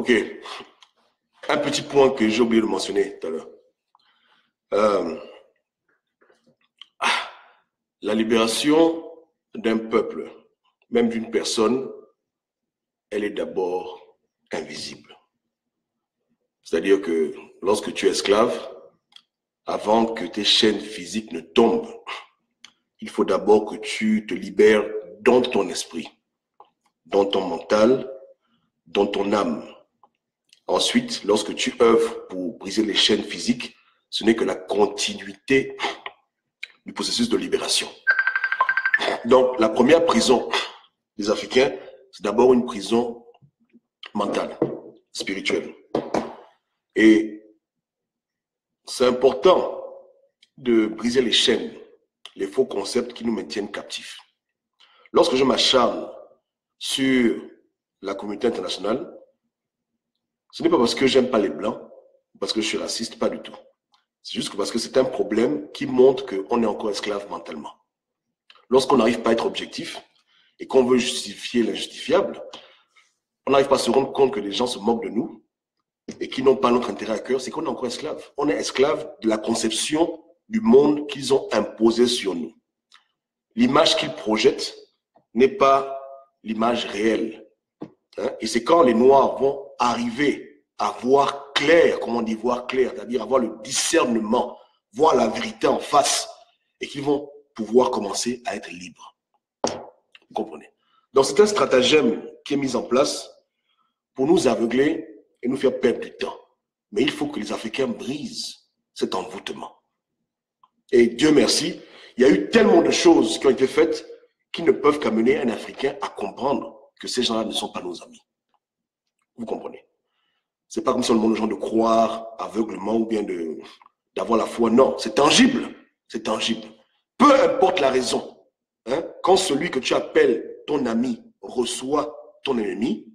Ok, un petit point que j'ai oublié de mentionner tout à l'heure. Euh, la libération d'un peuple, même d'une personne, elle est d'abord invisible. C'est-à-dire que lorsque tu es esclave, avant que tes chaînes physiques ne tombent, il faut d'abord que tu te libères dans ton esprit, dans ton mental, dans ton âme. Ensuite, lorsque tu œuvres pour briser les chaînes physiques, ce n'est que la continuité du processus de libération. Donc, la première prison des Africains, c'est d'abord une prison mentale, spirituelle. Et c'est important de briser les chaînes, les faux concepts qui nous maintiennent captifs. Lorsque je m'acharne sur la communauté internationale, ce n'est pas parce que j'aime pas les Blancs, parce que je suis raciste, pas du tout. C'est juste parce que c'est un problème qui montre qu'on est encore esclave mentalement. Lorsqu'on n'arrive pas à être objectif et qu'on veut justifier l'injustifiable, on n'arrive pas à se rendre compte que les gens se moquent de nous et qui n'ont pas notre intérêt à cœur, c'est qu'on est encore esclave. On est esclave de la conception du monde qu'ils ont imposé sur nous. L'image qu'ils projettent n'est pas l'image réelle. Et c'est quand les Noirs vont arriver à voir clair, comment on dit voir clair, c'est-à-dire avoir le discernement, voir la vérité en face, et qu'ils vont pouvoir commencer à être libres. Vous comprenez? Donc c'est un stratagème qui est mis en place pour nous aveugler et nous faire perdre du temps. Mais il faut que les Africains brisent cet envoûtement. Et Dieu merci, il y a eu tellement de choses qui ont été faites qui ne peuvent qu'amener un Africain à comprendre que ces gens-là ne sont pas nos amis. Vous comprenez? C'est pas comme si on demande aux gens de croire aveuglement ou bien d'avoir la foi. Non, c'est tangible. C'est tangible. Peu importe la raison. Quand celui que tu appelles ton ami reçoit ton ennemi,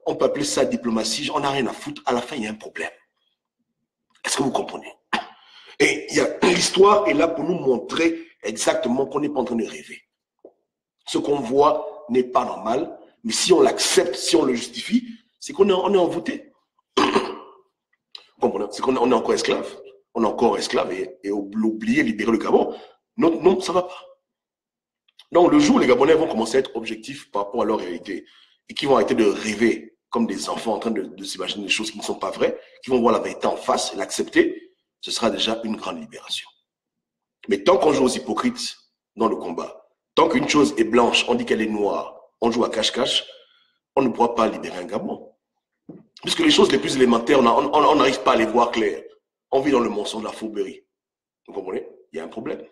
on peut appeler ça diplomatie, on n'a rien à foutre. À la fin, il y a un problème. Est-ce que vous comprenez? Et l'histoire est là pour nous montrer exactement qu'on n'est pas en train de rêver. Ce qu'on voit n'est pas normal, mais si on l'accepte, si on le justifie, c'est qu'on est envoûté. C'est qu'on est encore esclave. On est encore esclave et oublier, libérer le Gabon. Non, ça ne va pas. Donc, le jour où les Gabonais vont commencer à être objectifs par rapport à leur réalité et qui vont arrêter de rêver comme des enfants en train de s'imaginer des choses qui ne sont pas vraies, qui vont voir la vérité en face et l'accepter, ce sera déjà une grande libération. Mais tant qu'on joue aux hypocrites dans le combat, tant qu'une chose est blanche, on dit qu'elle est noire, on joue à cache-cache, on ne pourra pas libérer un Gabon. Puisque les choses les plus élémentaires, on n'arrive pas à les voir claires. On vit dans le mensonge, la fourberie. Vous comprenez? Il y a un problème.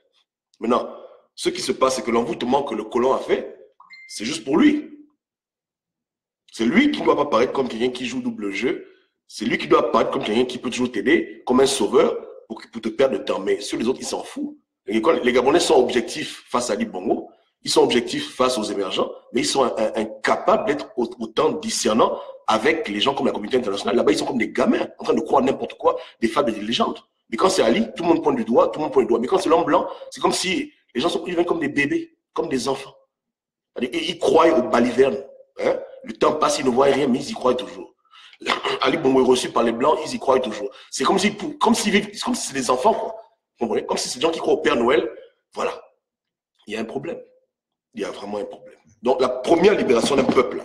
Maintenant, ce qui se passe, c'est que l'envoûtement que le colon a fait, c'est juste pour lui. C'est lui qui ne doit pas paraître comme quelqu'un qui joue double jeu. C'est lui qui doit apparaître comme quelqu'un qui peut toujours t'aider, comme un sauveur, pour te perdre de temps. Mais sur les autres, ils s'en foutent. Les Gabonais sont objectifs face à Ali Bongo, ils sont objectifs face aux émergents, mais ils sont incapables d'être autant discernants avec les gens comme la communauté internationale. Là-bas, ils sont comme des gamins, en train de croire n'importe quoi, des fables et des légendes. Mais quand c'est Ali, tout le monde pointe du doigt, tout le monde pointe du doigt. Mais quand c'est l'homme blanc, c'est comme si les gens sont comme des bébés, comme des enfants. Ils croient aux balivernes. Le temps passe, ils ne voient rien, mais ils y croient toujours. Ali Bongo est reçu par les Blancs, ils y croient toujours. C'est comme si c'est des enfants, quoi. Vous comprenez? Comme si c'est des gens qui croient au Père Noël. Voilà. Il y a un problème. Il y a vraiment un problème. Donc, la première libération d'un peuple, là,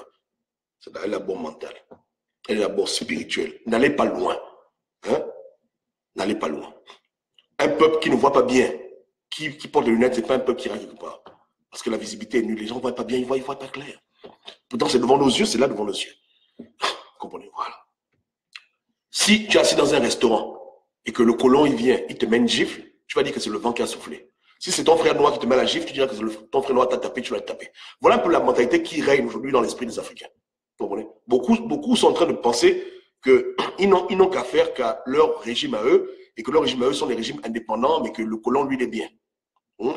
c'est d'abord mental. Elle est d'abord spirituelle. N'allez pas loin. N'allez pas loin. Un peuple qui ne voit pas bien, qui porte des lunettes, ce n'est pas un peuple qui ira quelque part. Parce que la visibilité est nulle. Les gens ne voient pas bien, ils ne voient pas clair. Pourtant, c'est devant nos yeux, c'est là devant nos yeux. Vous comprenez? Voilà. Si tu es assis dans un restaurant et que le colon, il vient, il te met une gifle, tu vas dire que c'est le vent qui a soufflé. Si c'est ton frère noir qui te met la gifle, tu diras que ton frère noir t'a tapé, tu vas le taper. Voilà un peu la mentalité qui règne aujourd'hui dans l'esprit des Africains. Vous comprenez? Beaucoup sont en train de penser qu'ils n'ont qu'à faire qu'à leur régime à eux et que leur régime à eux sont des régimes indépendants, mais que le colon, lui, il est bien.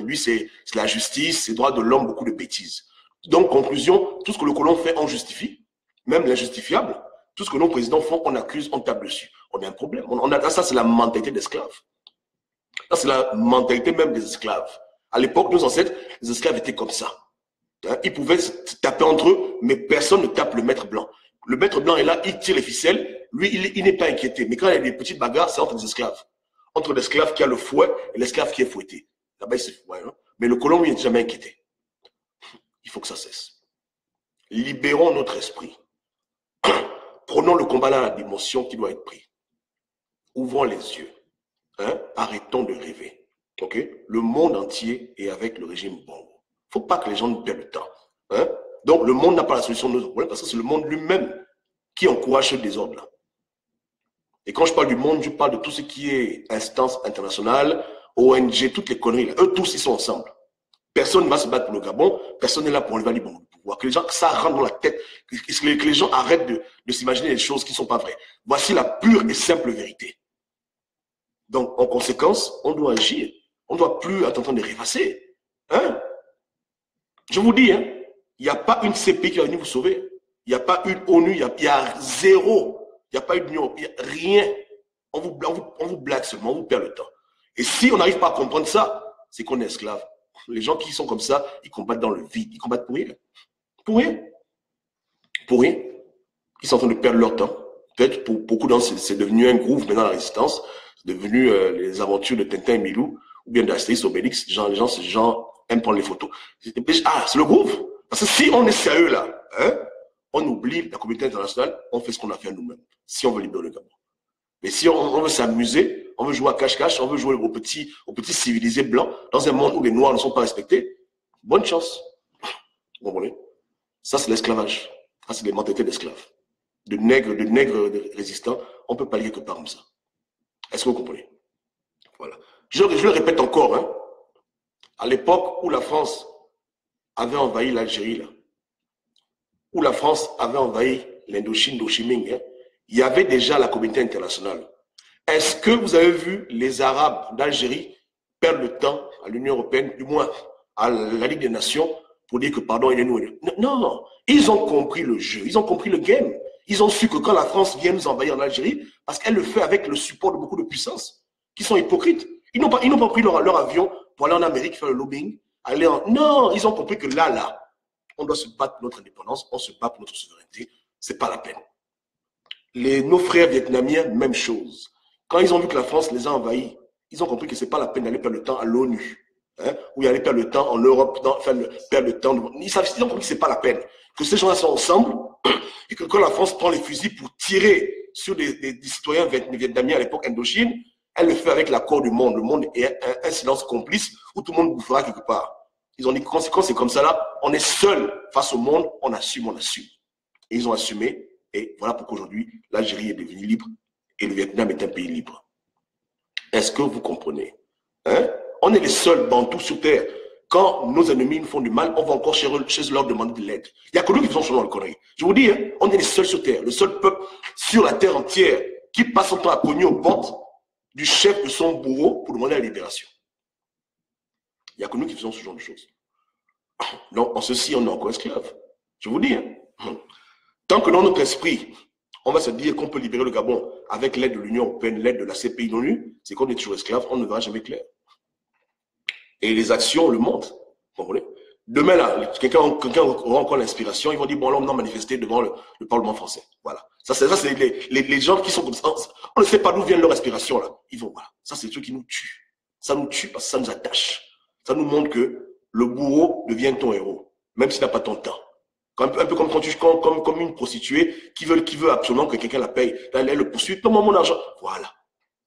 Lui, c'est la justice, c'est droit de l'homme, beaucoup de bêtises. Donc, conclusion, tout ce que le colon fait, on justifie, même l'injustifiable. Tout ce que nos présidents font, on accuse, on tape dessus. On a un problème. Ça, c'est la mentalité d'esclave. Ça, c'est la mentalité même des esclaves. À l'époque, nos ancêtres, les esclaves étaient comme ça. Ils pouvaient se taper entre eux, mais personne ne tape le maître blanc. Le maître blanc est là, il tire les ficelles. Lui, il n'est pas inquiété. Mais quand il y a des petites bagarres, c'est entre les esclaves. Entre l'esclave qui a le fouet et l'esclave qui est fouetté. Là-bas, il se fout. Hein? Mais le colon, lui, n'est jamais inquiété. Il faut que ça cesse. Libérons notre esprit. Prenons le combat à la dimension qui doit être pris. Ouvrons les yeux. Hein? Arrêtons de rêver. Okay? Le monde entier est avec le régime Bongo. Il ne faut pas que les gens nous perdent le temps. Hein? Donc, le monde n'a pas la solution de nos problèmes parce que c'est le monde lui-même qui encourage ce désordre-là. Et quand je parle du monde, je parle de tout ce qui est instance internationale, ONG, toutes les conneries. Là. Eux tous, ils sont ensemble. Personne ne va se battre pour le Gabon. Personne n'est là pour enlever les bons pouvoir. Que les gens, ça rentre dans la tête. Que les gens arrêtent de s'imaginer des choses qui ne sont pas vraies. Voici la pure et simple vérité. Donc, en conséquence, on doit agir. On ne doit plus être en train de rêvasser. Hein? Je vous dis, hein, il n'y a pas une CPI qui va venir vous sauver. Il n'y a pas une ONU, il y a zéro. Il n'y a pas une union, il n'y a rien. On vous blague seulement, on vous perd le temps. Et si on n'arrive pas à comprendre ça, c'est qu'on est esclave. Les gens qui sont comme ça, ils combattent dans le vide. Ils combattent pour rien. Pour rien. Pour rien. Ils sont en train de perdre leur temps. Peut-être pour beaucoup d'entre eux, c'est devenu un groove maintenant la résistance. C'est devenu les aventures de Tintin et Milou ou bien d'Astérix Obélix. Les gens aiment prendre les photos. Ah, c'est le groove. Parce que si on est sérieux là, hein, on oublie la communauté internationale, on fait ce qu'on a fait à nous-mêmes. Si on veut libérer le Gabon. Mais si on veut s'amuser, on veut jouer à cache-cache, on veut jouer aux petits civilisés blancs, dans un monde où les Noirs ne sont pas respectés, bonne chance. Vous comprenez? Ça, c'est l'esclavage. Ça, c'est les mentalités d'esclaves. De nègres résistants, on ne peut pas aller quelque part comme ça. Est-ce que vous comprenez? Voilà. Je le répète encore, hein. À l'époque où la France avait envahi l'Algérie, là, où la France avait envahi l'Indochine d'Ho Chi Minh, hein, il y avait déjà la communauté internationale. Est-ce que vous avez vu les Arabes d'Algérie perdre le temps à l'Union européenne, du moins à la Ligue des Nations, pour dire que pardon, il est nous? Non, ils ont compris le jeu, ils ont compris le game. Ils ont su que quand la France vient nous envahir en Algérie, parce qu'elle le fait avec le support de beaucoup de puissances, qui sont hypocrites. Ils n'ont pas pris leur avion pour aller en Amérique faire le lobbying. Non, ils ont compris que là, on doit se battre pour notre indépendance, on se bat pour notre souveraineté. C'est pas la peine. Nos frères vietnamiens, même chose. Quand ils ont vu que la France les a envahis, ils ont compris que c'est pas la peine d'aller perdre le temps à l'ONU, hein, ou d'aller perdre le temps en Europe, perdre le temps. Ils ont compris que c'est pas la peine. Que ces gens-là sont ensemble, et que quand la France prend les fusils pour tirer sur des citoyens vietnamiens à l'époque Indochine, elle le fait avec l'accord du monde. Le monde est un silence complice où tout le monde bouffera quelque part. Ils ont dit, quand c'est comme ça là, on est seul face au monde, on assume. Et ils ont assumé, et voilà pourquoi aujourd'hui, l'Algérie est devenue libre et le Vietnam est un pays libre. Est-ce que vous comprenez? Hein? On est les seuls bantous sur terre. Quand nos ennemis nous font du mal, on va encore chez eux leur demander de l'aide. Il n'y a que nous qui faisons ce genre de conneries. Je vous dis, hein, on est les seuls sur terre, le seul peuple sur la terre entière qui passe son temps à cogner aux portes du chef de son bourreau pour demander la libération. Il n'y a que nous qui faisons ce genre de choses. Donc, en ceci, on est encore esclaves. Je vous dis, hein. Tant que dans notre esprit, on va se dire qu'on peut libérer le Gabon avec l'aide de l'Union européenne, l'aide de la CPI de l'ONU, c'est qu'on est toujours esclave, on ne verra jamais clair. Et les actions le montrent. Vous comprenez? Demain, là, quelqu'un aura encore l'inspiration, ils vont dire, bon, là, on a manifesté devant le Parlement français. Voilà. Ça, c'est les gens qui sont comme ça. On ne sait pas d'où vient leur inspiration, là. Ils vont, voilà. Ça, c'est des trucs qui nous tuent. Ça nous tue parce que ça nous attache. Ça nous montre que le bourreau devient ton héros, même s'il n'a pas ton temps. Un peu comme une prostituée qui veut absolument que quelqu'un la paye. Elle le poursuit, donne-moi mon argent. Voilà.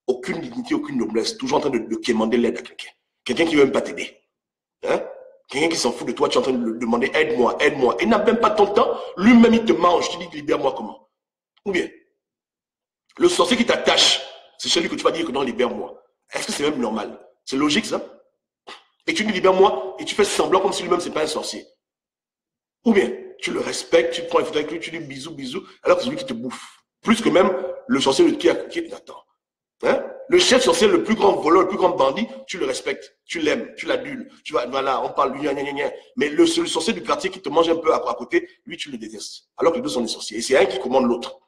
Aucune dignité, aucune noblesse. Toujours en train de quémander l'aide à quelqu'un. Quelqu'un qui ne veut même pas t'aider. Hein? Quelqu'un qui s'en fout de toi, tu es en train de lui demander aide-moi. Il n'a même pas ton temps. Lui-même, il te mange. Tu dis libère-moi comment? Ou bien, le sorcier qui t'attache, c'est celui que tu vas dire que non, libère-moi. Est-ce que c'est même normal? C'est logique, ça? Et tu dis libère-moi et tu fais semblant comme si lui-même, c'est pas un sorcier. Ou bien, tu le respectes, tu prends une photo avec lui, tu dis bisous, alors que c'est lui qui te bouffe. Plus que même le sorcier qui attend. Hein? Le chef sorcier, le plus grand voleur, le plus grand bandit, tu le respectes, tu l'aimes, tu l'adules. Voilà, on parle lui, mais le sorcier du quartier qui te mange un peu à côté, lui, tu le détestes. Alors que les deux sont des sorciers. Et c'est un qui commande l'autre.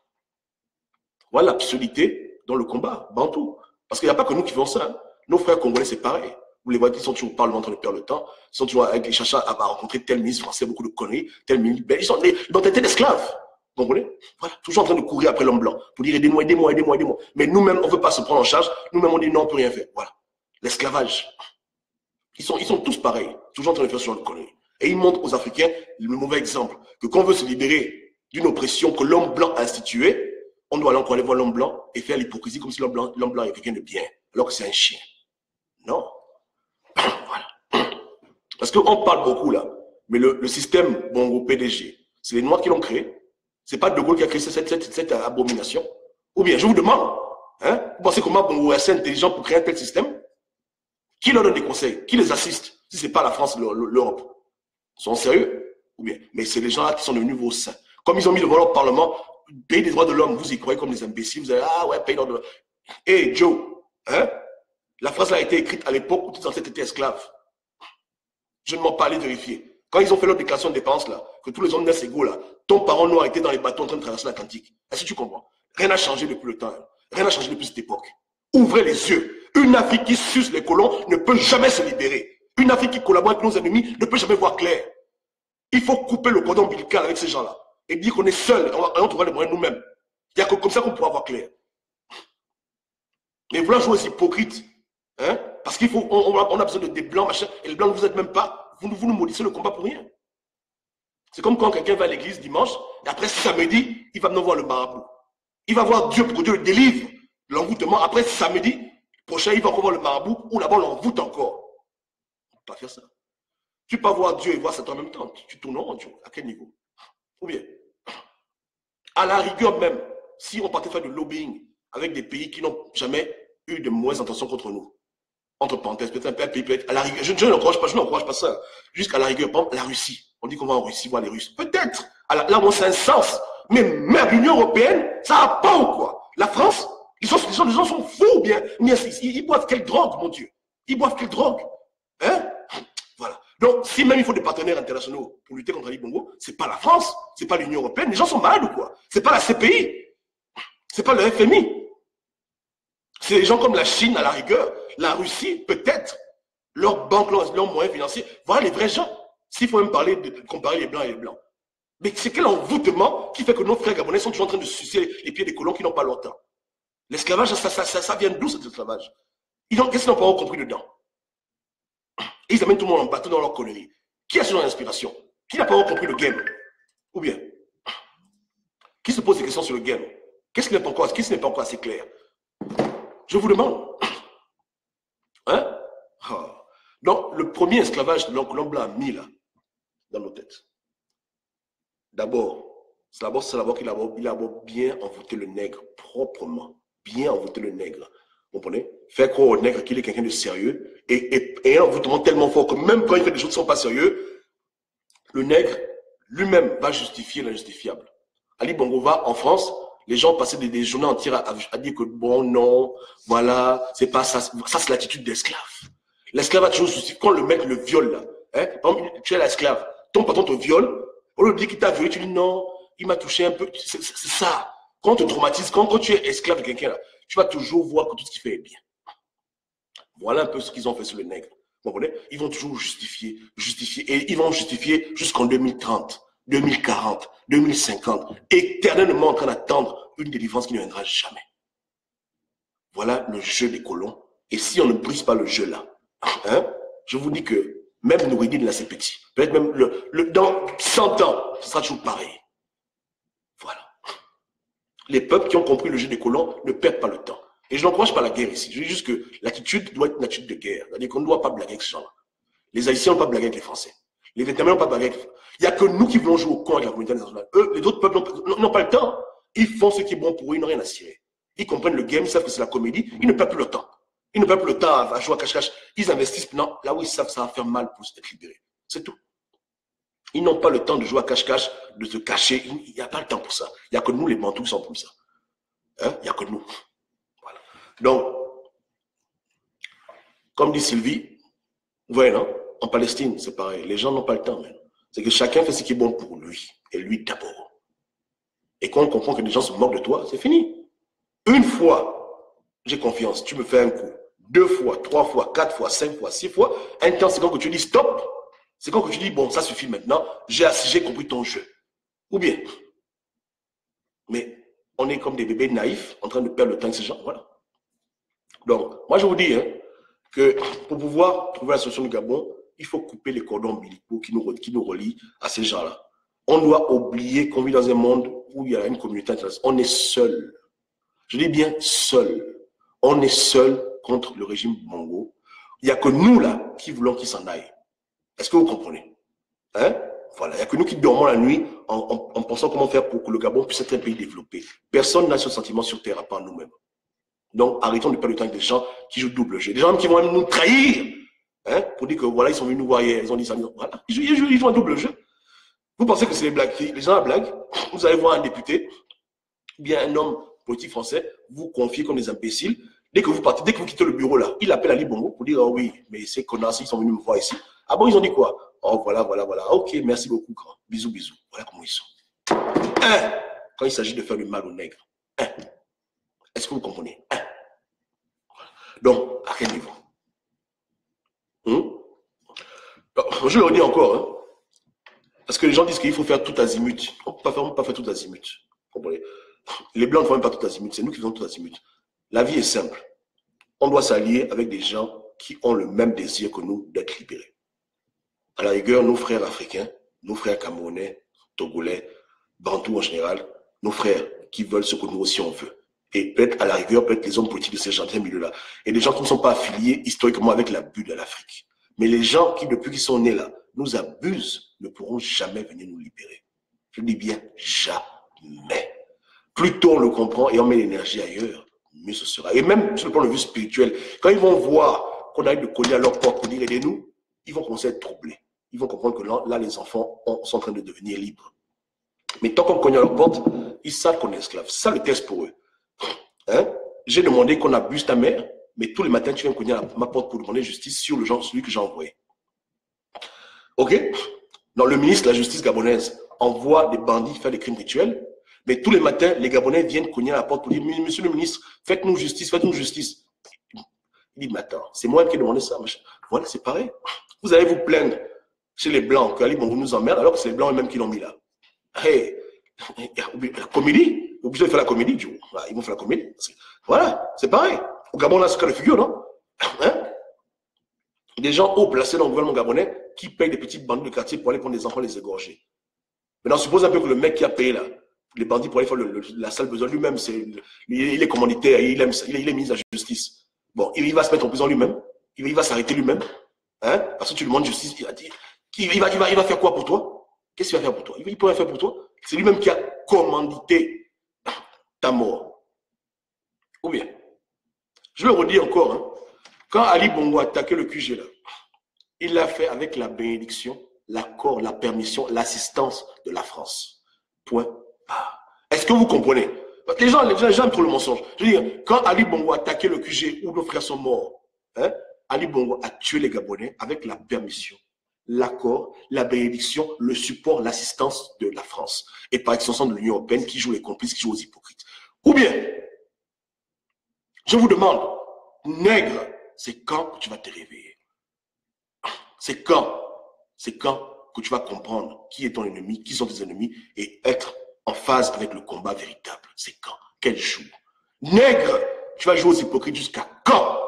Voilà l'absurdité dans le combat, bantou. Parce qu'il n'y a pas que nous qui faisons ça. Hein. Nos frères congolais, c'est pareil. Vous les voyez, ils sont toujours au Parlement en train de perdre le temps. Ils sont toujours avec les chercheurs à rencontrer tel ministre français, beaucoup de conneries, tel ministre. Ils ont des mentalités d'esclaves. Vous comprenez? Voilà, toujours en train de courir après l'homme blanc pour dire aidez-moi, aidez-moi, aidez-moi, aidez-moi. Mais nous-mêmes, on ne veut pas se prendre en charge. Nous-mêmes, on dit non, on ne peut rien faire. Voilà. L'esclavage. Ils sont tous pareils, toujours en train de faire ce genre de conneries. Et ils montrent aux Africains le mauvais exemple, que quand on veut se libérer d'une oppression que l'homme blanc a instituée, on doit encore aller voir l'homme blanc et faire l'hypocrisie comme si l'homme blanc est quelqu'un de bien, alors que c'est un chien. Non. Voilà. Parce qu'on parle beaucoup là, mais le système Bongo PDG, c'est les Noirs qui l'ont créé. C'est pas De Gaulle qui a créé cette abomination. Ou bien, je vous demande, hein, vous pensez comment Bongo est assez intelligent pour créer un tel système? Qui leur donne des conseils? Qui les assiste? Si ce n'est pas la France, l'Europe. Ils sont sérieux? Ou bien? Mais c'est les gens là qui sont devenus vos saints. Comme ils ont mis devant leur parlement, pays des droits de l'homme, vous y croyez comme des imbéciles. Vous allez, ah ouais, pays des droits de l'homme. Hé, Joe, hein? La phrase a été écrite à l'époque où tu étais esclave. Je ne m'en pas allé vérifier. Quand ils ont fait leur déclaration de dépenses, là, que tous les hommes naissent égaux, là, ton parent noir était dans les bateaux en train de traverser l'Atlantique. Est-ce que tu comprends? Rien n'a changé depuis le temps. Hein. Rien n'a changé depuis cette époque. Ouvrez les yeux. Une Afrique qui suce les colons ne peut jamais se libérer. Une Afrique qui collabore avec nos ennemis ne peut jamais voir clair. Il faut couper le cordon ombilical avec ces gens-là et dire qu'on est seul et on trouvera les moyens nous-mêmes. Il n'y a que comme ça qu'on pourra voir clair. Mais vouloir jouer aux hypocrites, hein, parce qu'il faut, on a besoin de des blancs, machin, et les blancs, vous n'êtes même pas, vous nous maudissez le combat pour rien. C'est comme quand quelqu'un va à l'église dimanche, et après samedi, il va venir voir le marabout. Il va voir Dieu pour que Dieu le délivre, l'envoûtement. Après samedi prochain, il va encore voir le marabout, ou là-bas, on l'envoûte encore. On ne peut pas faire ça. Tu ne peux pas voir Dieu et voir Satan en même temps. Tu tournes en rond, Dieu. À quel niveau? Ou bien, à la rigueur même, si on partait faire du lobbying avec des pays qui n'ont jamais eu de mauvaises intentions contre nous, entre parenthèses, peut-être un pays, peut-être à la rigueur, je n'encourage pas ça. Jusqu'à la rigueur, par exemple, la Russie. On dit qu'on va en Russie voir les Russes. Peut-être. Là, bon, c'est un sens. Mais même l'Union européenne, ça n'a pas ou quoi? La France, les gens sont fous, bien. Ils boivent quelle drogue, mon Dieu? Ils boivent quelle drogue? Hein? Voilà. Donc, si même il faut des partenaires internationaux pour lutter contre les Bongo, c'est pas la France, c'est pas l'Union européenne. Les gens sont malades ou quoi? C'est pas la CPI. C'est pas le FMI. C'est des gens comme la Chine, à la rigueur, la Russie, peut-être, leurs banques, leurs moyens financiers. Voilà les vrais gens. S'il faut même parler de comparer les blancs et les blancs. Mais c'est quel envoûtement qui fait que nos frères gabonais sont toujours en train de sucer les pieds des colons qui n'ont pas leur temps? L'esclavage, ça vient d'où cet esclavage? Qu'est-ce qu'ils n'ont pas compris dedans? Et ils amènent tout le monde en bateau dans leur connerie. Qui a ce genre d'inspiration? Qui n'a pas compris le game? Ou bien, qui se pose des questions sur le game? Qu'est-ce qui n'est pas encore assez clair? Je vous demande. Hein? Donc, le premier esclavage que l'homme blanc a mis là, dans nos têtes. D'abord, c'est d'abord qu'il a bien envoûté le nègre, proprement. Bien envoûté le nègre. Vous comprenez? Faire croire au nègre qu'il est quelqu'un de sérieux et un envoûtement tellement fort que même quand il fait des choses qui ne sont pas sérieuses, le nègre lui-même va justifier l'injustifiable. Ali Bongo va en France, les gens passaient des journées entières à dire que bon, non, voilà, c'est pas ça. Ça, c'est l'attitude d'esclave. L'esclave a toujours justifié. Quand le mec le viole, là, hein, par exemple, tu es l'esclave, ton patron te viole, on lui dit qu'il t'a violé, tu dis non, il m'a touché un peu. C'est ça. Quand on te traumatise, quand tu es esclave de quelqu'un, là, tu vas toujours voir que tout ce qu'il fait est bien. Voilà un peu ce qu'ils ont fait sur le nègre. Vous comprenez? Ils vont toujours justifier, et ils vont justifier jusqu'en 2030, 2040, 2050, éternellement en train d'attendre une délivrance qui ne viendra jamais. Voilà le jeu des colons. Et si on ne brise pas le jeu là, hein, je vous dis que même Noureddin là c'est petit. Peut-être même dans 100 ans, ce sera toujours pareil. Voilà. Les peuples qui ont compris le jeu des colons ne perdent pas le temps. Et je n'encourage pas la guerre ici. Je dis juste que l'attitude doit être une attitude de guerre. C'est-à-dire qu'on ne doit pas blaguer avec ces gens-là. Les Haïtiens n'ont pas blagué avec les Français. Les Vietnamiens n'ont pas blagué avec les Français. Il n'y a que nous qui voulons jouer au con avec la communauté internationale. Eux, les autres peuples n'ont pas le temps. Ils font ce qui est bon pour eux, ils n'ont rien à cirer. Ils comprennent le game, ils savent que c'est la comédie. Ils ne perdent plus le temps. Ils ne perdent plus le temps à jouer à cache-cache. Ils investissent maintenant là où ils savent que ça va faire mal pour être libérés. C'est tout. Ils n'ont pas le temps de jouer à cache-cache, de se cacher. Il n'y a pas le temps pour ça. Il n'y a que nous, les Bantous, qui sont comme ça. Hein? Il n'y a que nous. Voilà. Donc, comme dit Sylvie, vous voyez, non? En Palestine, c'est pareil. Les gens n'ont pas le temps, même. C'est que chacun fait ce qui est bon pour lui. Et lui d'abord. Et quand on comprend que les gens se moquent de toi, c'est fini. Une fois, j'ai confiance, tu me fais un coup. 2 fois, 3 fois, 4 fois, 5 fois, 6 fois. Un temps, c'est quand que tu dis stop. C'est quand que tu dis, bon, ça suffit maintenant. J'ai compris ton jeu. Ou bien, Mais on est comme des bébés naïfs en train de perdre le temps avec ces gens. Voilà. Donc, moi, je vous dis que pour pouvoir trouver la solution du Gabon, il faut couper les cordons ombilicaux qui nous relient à ces gens-là. On doit oublier qu'on vit dans un monde où il y a une communauté internationale. On est seul. Je dis bien seul. On est seul contre le régime Bongo. Il n'y a que nous, là, qui voulons qu'il s'en aille. Est-ce que vous comprenez? Hein? Voilà. Il n'y a que nous qui dormons la nuit en pensant comment faire pour que le Gabon puisse être un pays développé. Personne n'a ce sentiment sur terre à part nous-mêmes. Donc, arrêtons de perdre le temps avec des gens qui jouent double jeu. Des gens qui vont même nous trahir. Hein, pour dire que voilà, ils sont venus nous voir hier, ils ont dit ça. Voilà. Ils jouent un double jeu. Vous pensez que c'est les blagues? Les gens à blague. Vous allez voir un député, bien un homme politique français, vous confiez comme des imbéciles. Dès que vous partez, dès que vous quittez le bureau là, il appelle Ali Bongo pour dire oh oui, mais ces connards, ils sont venus me voir ici. Ah bon, ils ont dit quoi? Oh voilà, voilà, voilà. Ok, merci beaucoup, grand. Bisous, bisous. Voilà comment ils sont. Quand il s'agit de faire du mal aux nègres. Est-ce que vous comprenez? Donc, à quel niveau? Je le redis encore, hein, parce que les gens disent qu'il faut faire tout azimut. On ne peut pas faire tout azimut. Comprenez? Les Blancs ne font même pas tout azimut, c'est nous qui faisons tout azimut. La vie est simple. On doit s'allier avec des gens qui ont le même désir que nous d'être libérés. À la rigueur, nos frères africains, nos frères camerounais, togolais, bantous en général, nos frères qui veulent ce que nous aussi on veut. Et peut-être à la rigueur, peut-être les hommes politiques de ces gens, de ces milieux-là. Et des gens qui ne sont pas affiliés historiquement avec la bulle de l'Afrique. Mais les gens qui, depuis qu'ils sont nés là, nous abusent, ne pourront jamais venir nous libérer. Je dis bien jamais. Plus tôt on le comprend et on met l'énergie ailleurs, mieux ce sera. Et même sur le plan de vue spirituel, quand ils vont voir qu'on a eu de cogner à leur porte pour dire aidez-nous, ils vont commencer à être troublés. Ils vont comprendre que là les enfants sont en train de devenir libres. Mais tant qu'on cogne à leur porte, ils savent qu'on est esclave. C'est ça le test pour eux. Hein? J'ai demandé qu'on abuse ta mère, mais tous les matins, tu viens cogner à ma porte pour demander justice sur le genre, celui que j'ai envoyé. OK? Donc, le ministre de la Justice gabonaise envoie des bandits faire des crimes rituels, mais tous les matins, les Gabonais viennent cogner à la porte pour dire monsieur le ministre, faites-nous justice, faites-nous justice. Il dit, mais attends, c'est moi qui ai demandé ça. Machin. Voilà, c'est pareil. Vous allez vous plaindre chez les Blancs que Ali Bongo nous emmerde, alors que c'est les Blancs eux-mêmes qui l'ont mis là. Hey, la comédie, obligé de faire la comédie, du coup. Ils vont faire la comédie. Voilà, c'est pareil. Au Gabon, on a ce cas de figure, non? Hein? Des gens haut placés dans le gouvernement gabonais qui payent des petites bandes de quartier pour aller prendre des enfants les égorger. Maintenant, suppose un peu que le mec qui a payé là, les bandits pour aller faire la sale besoin lui-même, il est commanditaire, il est ministre de la justice. Bon, il va se mettre en prison lui-même, il va s'arrêter lui-même, hein, parce que tu lui demandes justice, il va faire quoi pour toi? Qu'est-ce qu'il va faire pour toi? Il peut rien faire pour toi. C'est lui-même qui a commandité ta mort. Ou bien, je le redis encore, hein, quand Ali Bongo a attaqué le QG là, il l'a fait avec la bénédiction, l'accord, la permission, l'assistance de la France. Point. Est-ce que vous comprenez? Les gens aiment trop le mensonge. Je veux dire, quand Ali Bongo a attaqué le QG où nos frères sont morts, hein, Ali Bongo a tué les Gabonais avec la permission, l'accord, la bénédiction, le support, l'assistance de la France. Et par extension de l'Union européenne qui joue les complices, qui joue aux hypocrites. Ou bien, je vous demande, nègre, c'est quand que tu vas te réveiller? C'est quand que tu vas comprendre qui est ton ennemi, qui sont tes ennemis et être en phase avec le combat véritable. C'est quand? Quel jour? Nègre, tu vas jouer aux hypocrites jusqu'à quand?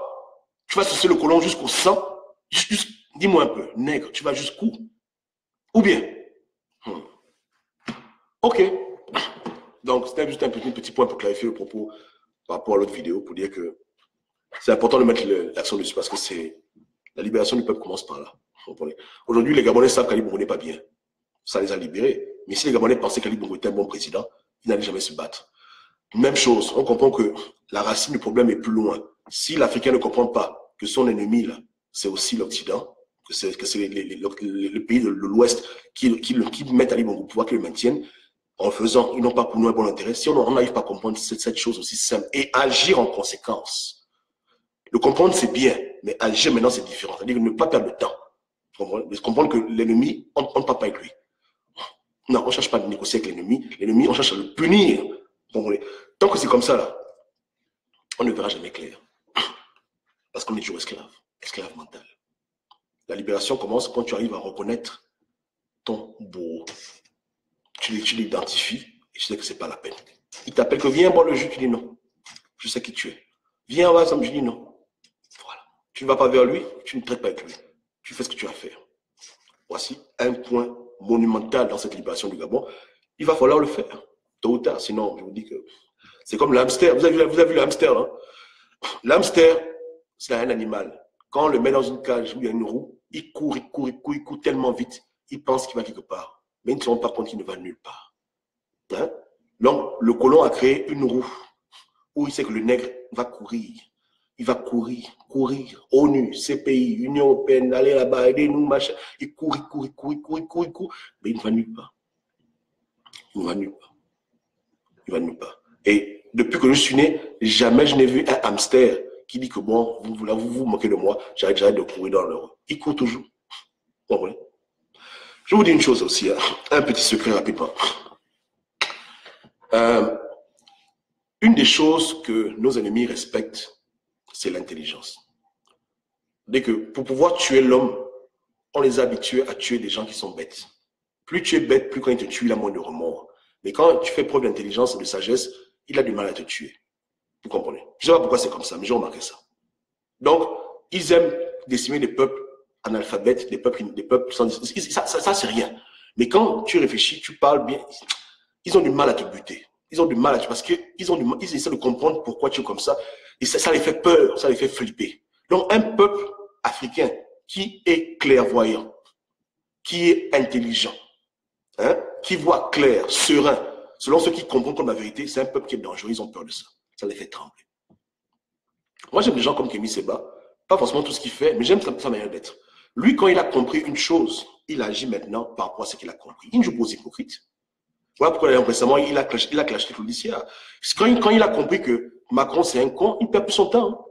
Tu vas sucer le colon jusqu'au sang? Dis-moi un peu, nègre, tu vas jusqu'où? Ou bien? Ok. Donc, c'était juste un petit point pour clarifier le propos par rapport à l'autre vidéo, pour dire que c'est important de mettre l'accent dessus parce que c'est la libération du peuple commence par là. Aujourd'hui, les Gabonais savent qu'Ali Bongo n'est pas bien. Ça les a libérés. Mais si les Gabonais pensaient qu'Ali Bongo était un bon président, ils n'allaient jamais se battre. Même chose, on comprend que la racine du problème est plus loin. Si l'Africain ne comprend pas que son ennemi, là, c'est aussi l'Occident, que c'est le pays de l'Ouest qui mettent Ali Bongo au pouvoir, qui le maintiennent, en faisant, ils n'ont pas pour nous un bon intérêt. Si on n'arrive pas à comprendre cette chose aussi simple et agir en conséquence. Le comprendre, c'est bien, mais agir maintenant, c'est différent. C'est-à-dire ne pas perdre de temps. Comprendre que l'ennemi, on ne parle pas avec lui. Non, on ne cherche pas à négocier avec l'ennemi. L'ennemi, on cherche à le punir. Tant que c'est comme ça, là, on ne verra jamais clair. Parce qu'on est toujours esclave. Esclave mental. La libération commence quand tu arrives à reconnaître ton bourreau. Tu l'identifies et tu sais que ce n'est pas la peine. Il t'appelle que viens boire le jus, tu dis non. Je sais qui tu es. Viens, on va ensemble, je dis non. Voilà. Tu ne vas pas vers lui, tu ne traites pas avec lui. Tu fais ce que tu as à faire. Voici un point monumental dans cette libération du Gabon. Il va falloir le faire, tôt ou tard. Sinon, je vous dis que c'est comme l'hamster. Vous avez vu l'hamster, hein? L'hamster, c'est un animal. Quand on le met dans une cage où il y a une roue, il court tellement vite, il pense qu'il va quelque part. Mais il ne se rend pas compte qu'il ne va nulle part. Hein? Donc, le colon a créé une roue où il sait que le nègre va courir. Il va courir. ONU, CPI, Union européenne, aller là-bas, aidez-nous, machin. Il court. Mais il ne va nulle part. Il ne va nulle part. Et depuis que je suis né, jamais je n'ai vu un hamster qui dit que bon, vous moquez de moi, j'arrête de courir dans le rue. Il court toujours. Bon, ouais. Je vous dis une chose aussi, hein, un petit secret rapidement. Une des choses que nos ennemis respectent, c'est l'intelligence. Dès que pour pouvoir tuer l'homme, on les a habitués à tuer des gens qui sont bêtes. Plus tu es bête, plus quand il te tue, il a moins de remords. Mais quand tu fais preuve d'intelligence et de sagesse, il a du mal à te tuer. Vous comprenez? Je ne sais pas pourquoi c'est comme ça, mais j'ai remarqué ça. Donc, ils aiment décimer des peuples analphabètes, des peuples sans... Ça c'est rien. Mais quand tu réfléchis, tu parles bien, ils ont du mal à te buter. Ils ont du mal à te... Parce qu'ils essaient de comprendre pourquoi tu es comme ça. Et ça les fait peur, ça les fait flipper. Donc, un peuple africain qui est clairvoyant, qui est intelligent, hein, qui voit clair, serein, selon ceux qui comprennent comme la vérité, c'est un peuple qui est dangereux, ils ont peur de ça. Ça les fait trembler. Moi, j'aime des gens comme Kémy Séba, pas forcément tout ce qu'il fait, mais j'aime sa manière d'être. Lui, quand il a compris une chose, il agit maintenant par rapport à ce qu'il a compris. Il ne joue pas aux hypocrites. Voilà pourquoi récemment, il a clashé les policiers. Quand il a compris que Macron, c'est un con, il ne perd plus son temps.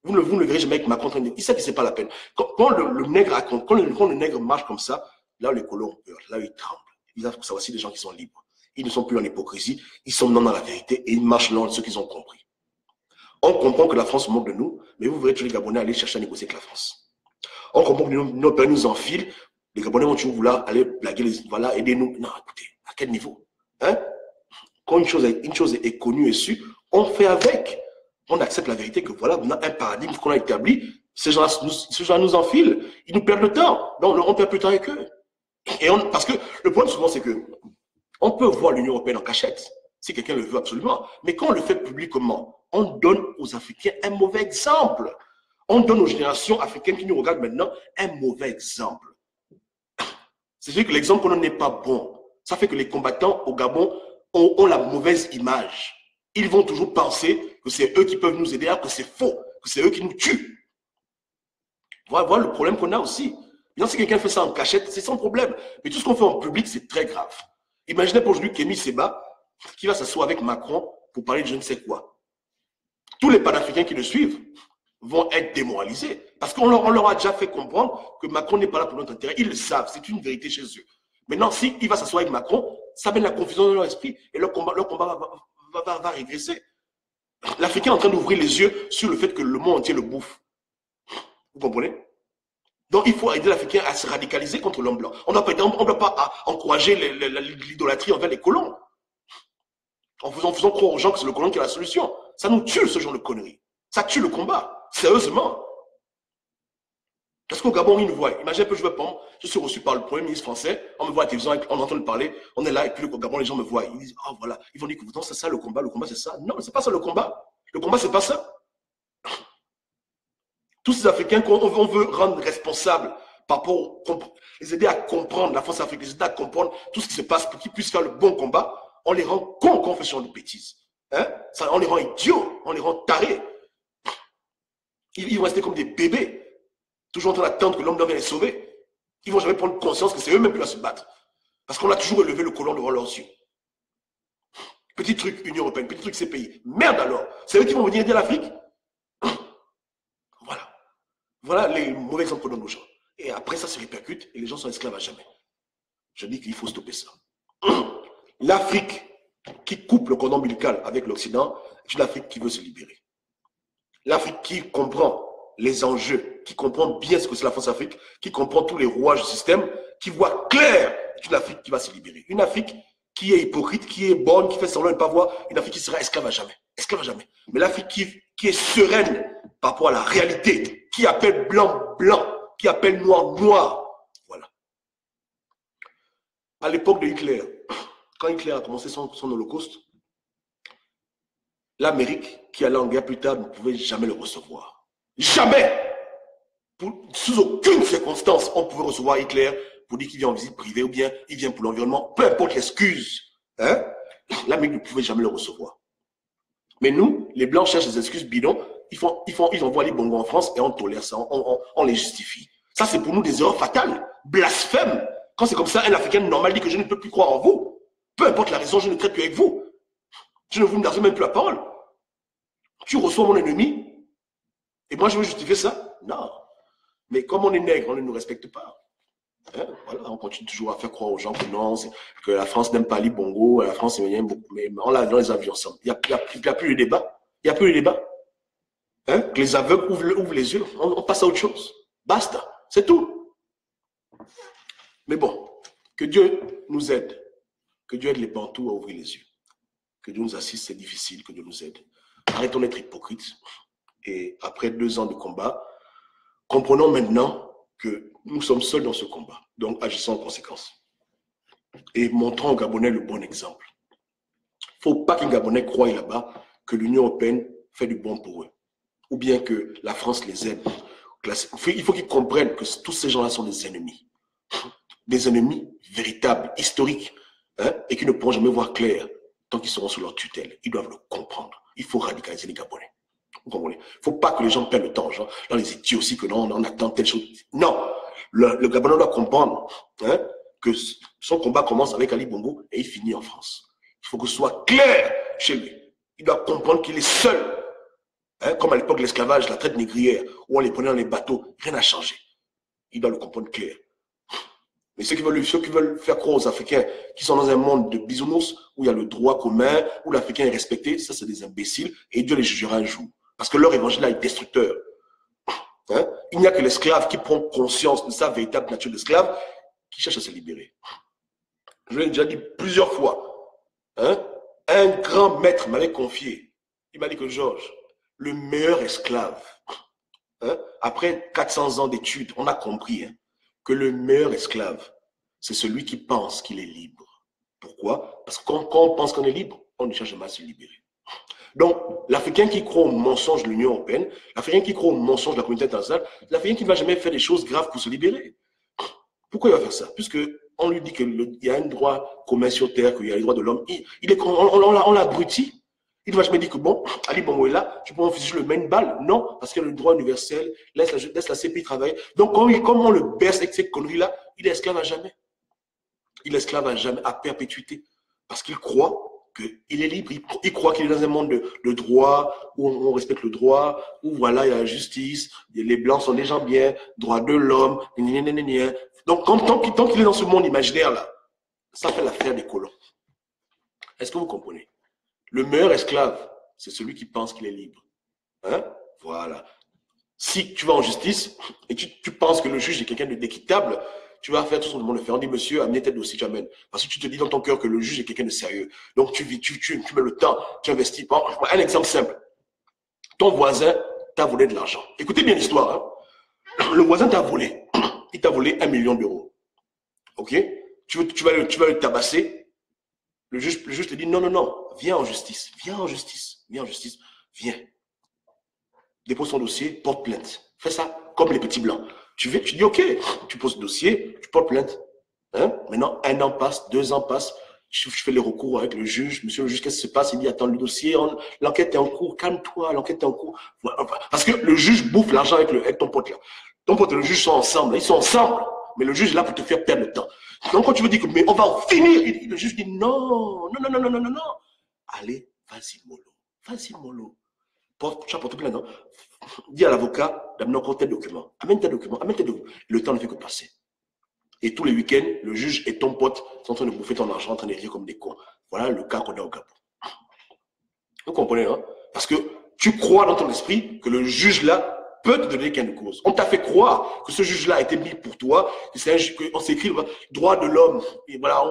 Vous ne le verrez jamais avec Macron. Il sait que ce n'est pas la peine. Quand le nègre marche comme ça, là, les colons ont peur. Là, ils tremblent. Ils savent que ça aussi des gens qui sont libres. Ils ne sont plus en hypocrisie. Ils sont dans la vérité et ils marchent dans ce qu'ils ont compris. On comprend que la France se moque de nous, mais vous verrez tous les Gabonais aller chercher à négocier avec la France. On comprend que nos pères nous enfilent. Les Gabonais vont toujours vouloir aller blaguer, voilà, aider-nous. Non, écoutez, à quel niveau? Hein? Quand une chose est connue et su, on fait avec. On accepte la vérité que voilà, on a un paradigme qu'on a établi. Ces gens nous enfilent. Ils nous perdent le temps. Donc, on perd plus de temps avec eux. Parce que le problème souvent, c'est que on peut voir l'Union européenne en cachette, si quelqu'un le veut absolument. Mais quand on le fait publiquement, on donne aux Africains un mauvais exemple. On donne aux générations africaines qui nous regardent maintenant un mauvais exemple. C'est-à-dire que l'exemple qu'on n'est pas bon. Ça fait que les combattants au Gabon ont la mauvaise image. Ils vont toujours penser que c'est eux qui peuvent nous aider, alors que c'est faux, que c'est eux qui nous tuent. Voilà le problème qu'on a aussi. Maintenant, si quelqu'un fait ça en cachette, c'est sans problème. Mais tout ce qu'on fait en public, c'est très grave. Imaginez pour aujourd'hui Kémy Séba qui va s'asseoir avec Macron pour parler de je ne sais quoi. Tous les panafricains qui le suivent vont être démoralisés. Parce qu'on leur a déjà fait comprendre que Macron n'est pas là pour notre intérêt. Ils le savent, c'est une vérité chez eux. Maintenant, s'il va s'asseoir avec Macron, ça met la confusion dans leur esprit et leur combat va régresser. L'Africain est en train d'ouvrir les yeux sur le fait que le monde entier le bouffe. Vous comprenez? Donc, il faut aider l'Africain à se radicaliser contre l'homme blanc. On ne doit pas encourager l'idolâtrie envers les colons. En faisant croire aux gens que c'est le colon qui a la solution. Ça nous tue, ce genre de conneries. Ça tue le combat. Sérieusement. Parce qu'au Gabon, ils nous voient. Imaginez un peu, je suis reçu par le Premier ministre français, on me voit à la télévision, on entend le parler, on est là, et puis au Gabon, les gens me voient. Ils disent, oh voilà, ils vont dire que c'est ça le combat c'est ça. Non, c'est pas ça le combat. Le combat, c'est pas ça. Tous ces Africains qu'on veut rendre responsables par rapport, les aider à comprendre la force africaine, les aider à comprendre tout ce qui se passe pour qu'ils puissent faire le bon combat, on les rend cons quand on fait ce genre de bêtises. Hein? On les rend idiots, on les rend tarés. Ils vont rester comme des bébés, toujours en train d'attendre que l'homme blanc vienne les sauver. Ils ne vont jamais prendre conscience que c'est eux-mêmes qui doivent se battre. Parce qu'on a toujours élevé le colon devant leurs yeux. Petit truc Union européenne, petit truc CPI. Merde alors, c'est eux qui vont venir aider l'Afrique. Voilà les mauvais exemples qu'on donne aux gens. Et après, ça se répercute et les gens sont esclaves à jamais. Je dis qu'il faut stopper ça. L'Afrique qui coupe le cordon ombilical avec l'Occident, c'est une Afrique qui veut se libérer. L'Afrique qui comprend les enjeux, qui comprend bien ce que c'est la France Afrique, qui comprend tous les rouages du système, qui voit clair, c'est une Afrique qui va se libérer. Une Afrique qui est hypocrite, qui est bonne, qui fait semblant de ne pas voir, une Afrique qui sera esclave à jamais. Esclave à jamais. Mais l'Afrique qui est sereine par rapport à la réalité, qui appelle blanc, blanc, qui appelle noir, noir. Voilà. À l'époque de Hitler, quand Hitler a commencé son holocauste, l'Amérique, qui allait en guerre plus tard, ne pouvait jamais le recevoir. Jamais! Sous aucune circonstance, on pouvait recevoir Hitler pour dire qu'il vient en visite privée ou bien il vient pour l'environnement, peu importe l'excuse. Hein? L'Amérique ne pouvait jamais le recevoir. Mais nous, les Blancs cherchent des excuses bidons, ils envoient les bongos en France et on tolère ça, on les justifie. Ça, c'est pour nous des erreurs fatales, blasphèmes. Quand c'est comme ça, un Africain normal dit que je ne peux plus croire en vous. Peu importe la raison, je ne traite plus avec vous. Je ne vous n'arrive même plus la parole. Tu reçois mon ennemi et moi je veux justifier ça? Non. Mais comme on est nègre, on ne nous respecte pas. Hein? Voilà, on continue toujours à faire croire aux gens que non, que la France n'aime pas les bongos, la France aime beaucoup, mais on l'a dans les avions ensemble. Il n'y a plus de débat. Il n'y a plus de débat. Hein? Que les aveugles ouvrent les yeux, on passe à autre chose. Basta, c'est tout. Mais bon, que Dieu nous aide. Que Dieu aide les Bantous à ouvrir les yeux. Que Dieu nous assiste, c'est difficile, que Dieu nous aide. Arrêtons d'être hypocrites. Et après 2 ans de combat, comprenons maintenant que nous sommes seuls dans ce combat. Donc, agissons en conséquence. Et montrons aux Gabonais le bon exemple. Il ne faut pas qu'un Gabonais croie là-bas que l'Union européenne fait du bon pour eux. Ou bien que la France les aide. Il faut qu'ils comprennent que tous ces gens-là sont des ennemis. Des ennemis véritables, historiques, hein, et qui ne pourront jamais voir clair tant qu'ils seront sous leur tutelle. Ils doivent le comprendre. Il faut radicaliser les Gabonais. Vous comprenez? Il ne faut pas que les gens perdent le temps. Genre, dans les études aussi, que non, on attend telle chose. Non. Le Gabonais doit comprendre, hein, que son combat commence avec Ali Bongo et il finit en France. Il faut que ce soit clair chez lui. Il doit comprendre qu'il est seul. Hein, comme à l'époque de l'esclavage, la traite négrière, où on les prenait dans les bateaux. Rien n'a changé. Il doit le comprendre clair. Mais ceux qui veulent faire croire aux Africains qui sont dans un monde de bisounours, où il y a le droit commun, où l'Africain est respecté, ça c'est des imbéciles, et Dieu les jugera un jour. Parce que leur évangile là est destructeur. Hein? Il n'y a que l'esclave qui prend conscience de sa véritable nature d'esclave, qui cherche à se libérer. Je l'ai déjà dit plusieurs fois. Hein? Un grand maître m'avait confié. Il m'a dit que Georges, le meilleur esclave, hein? Après 400 ans d'études, on a compris, hein, que le meilleur esclave, c'est celui qui pense qu'il est libre. Pourquoi? Parce que quand on pense qu'on est libre, on ne cherche jamais à se libérer. Donc, l'Africain qui croit au mensonge de l'Union européenne, l'Africain qui croit au mensonge de la communauté internationale, l'Africain qui ne va jamais faire des choses graves pour se libérer. Pourquoi il va faire ça? Puisque on lui dit qu'il y a un droit commun sur Terre, qu'il y a les droits de l'homme, on l'a abruti. Il ne va jamais dire que bon, Ali Bongo est là, tu peux en fusil, je le mets une balle. Non, parce que le droit universel, laisse la CPI travailler. Donc, comme on le berce avec ces conneries-là, il est esclave à jamais. Il est esclave à jamais, à perpétuité. Parce qu'il croit qu'il est libre, il croit qu'il est dans un monde de droit, où on respecte le droit, où voilà, il y a la justice, les Blancs sont des gens bien, droit de l'homme, donc tant qu'il est dans ce monde imaginaire-là, ça fait l'affaire des colons. Est-ce que vous comprenez? Le meilleur esclave, c'est celui qui pense qu'il est libre. Hein? Voilà. Si tu vas en justice et tu penses que le juge est quelqu'un d'équitable, tu vas faire tout son monde le faire. On dit, monsieur, amenez tes dossiers, tu amènes. Parce que tu te dis dans ton cœur que le juge est quelqu'un de sérieux. Donc, tu mets le temps, tu investis. Bon, un exemple simple. Ton voisin t'a volé de l'argent. Écoutez bien l'histoire. Hein? Le voisin t'a volé. Il t'a volé 1 million d'euros. OK? Tu vas le tabasser. Le juge te dit, non, viens en justice. Viens. Dépose ton dossier, porte plainte. Fais ça comme les petits blancs. Tu dis, OK, tu poses le dossier, tu portes plainte. Hein? Maintenant, 1 an passe, 2 ans passent, je fais les recours avec le juge. Monsieur le juge, qu'est-ce qui se passe? Il dit, attends, le dossier, l'enquête est en cours, calme-toi, l'enquête est en cours. Parce que le juge bouffe l'argent avec ton pote là. Ton pote et le juge sont ensemble, ils sont ensemble, mais le juge est là pour te faire perdre le temps. Donc quand tu veux dire que, mais on va en finir, le juge dit, non. Allez, vas-y, mollo. Tu as porté plainte, non? Dis à l'avocat d'amener encore tes documents. Amène tes documents. Le temps ne fait que passer. Et tous les week-ends, le juge et ton pote sont en train de bouffer ton argent, en train de rire comme des cons. Voilà le cas qu'on a au Gabon. Vous comprenez, hein? Parce que tu crois dans ton esprit que le juge là peut te donner gain de cause. On t'a fait croire que ce juge-là a été mis pour toi, que c'est un juge, qu'on s'écrit droit de l'homme, et voilà,